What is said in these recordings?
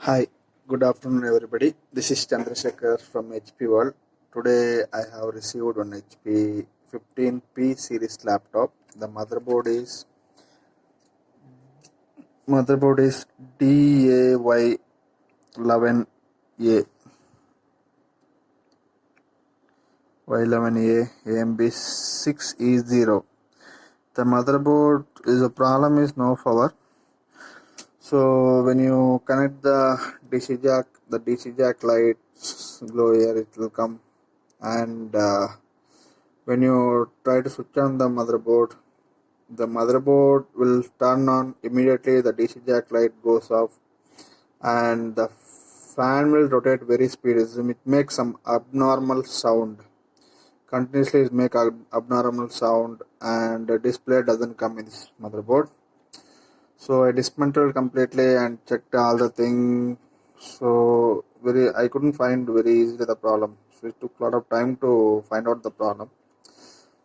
Hi, good afternoon, everybody. This is Chandrasekhar from HP World. Today, I have received one HP 15P series laptop. The motherboard is DAY11A Y11A AMB6E0. The motherboard is a problem is no power. So when you connect the DC jack lights glow here, it will come, and when you try to switch on the motherboard will turn on immediately. The DC jack light goes off, and the fan will rotate very speed. It makes some abnormal sound. Continuously, it make abnormal sound, and the display doesn't come in this motherboard. So I dismantled completely and checked all the things. So I couldn't find very easily the problem. So it took a lot of time to find out the problem.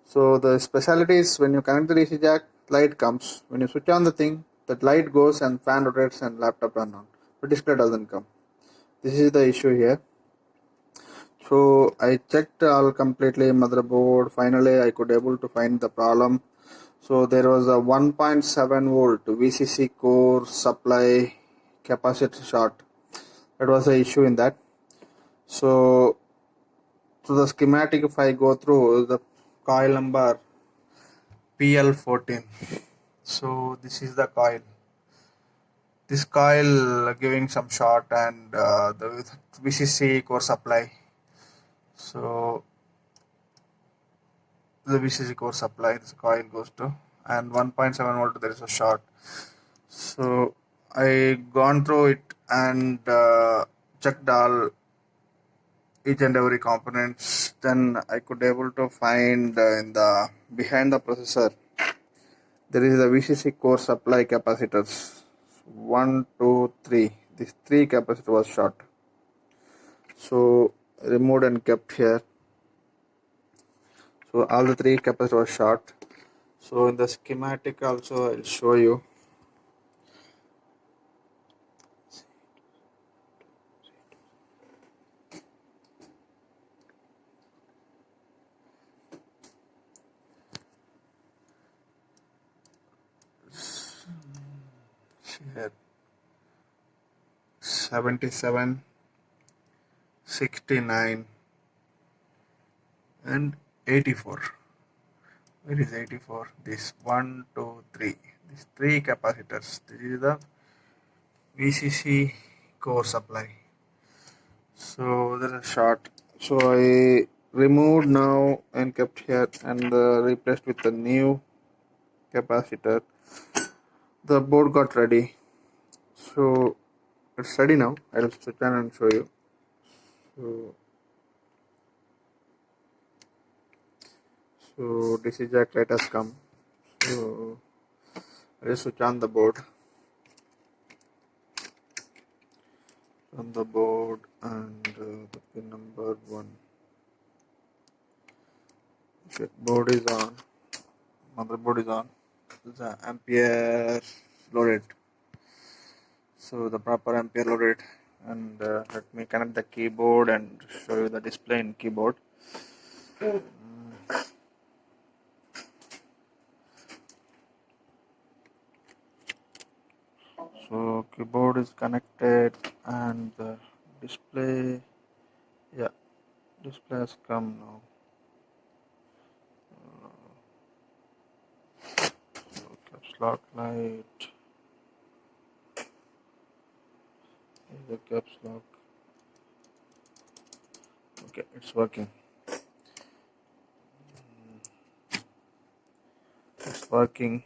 So the specialty is when you connect the DC jack, light comes. When you switch on the thing, that light goes and fan rotates and laptop turn on. But display doesn't come. This is the issue here. So I checked all completely motherboard. Finally, I could able to find the problem. So there was a 1.7 volt VCC core supply capacitor short. That was the issue in that. So the schematic, if I go through the coil number PL14. So this is the coil. This coil giving some short, and the VCC core supply. So the VCC core supply, this coil goes to, and 1.7 volt there is a short. So I gone through it and checked all each and every components. Then I could able to find in the behind the processor there is a VCC core supply capacitors 1, 2, 3. These three capacitor was short. So removed and kept here. So all the three capacitor was short. So in the schematic also I'll show you. Here 77, 69 and 84. Where is 84? This 1, 2, 3. These three capacitors. This is the VCC core supply. So there is a short. So I removed now and kept here and replaced with the new capacitor. The board got ready. So it's ready now. I'll switch on and show you. So DC jack light has come. So I'll switch on the board. And the pin number 1. Okay, board is on. Motherboard is on. The ampere loaded. So the proper ampere loaded, and let me connect the keyboard and show you the display in keyboard. So keyboard is connected and the display, display has come now. So caps lock light, is the caps lock. Okay, it's working. It's working.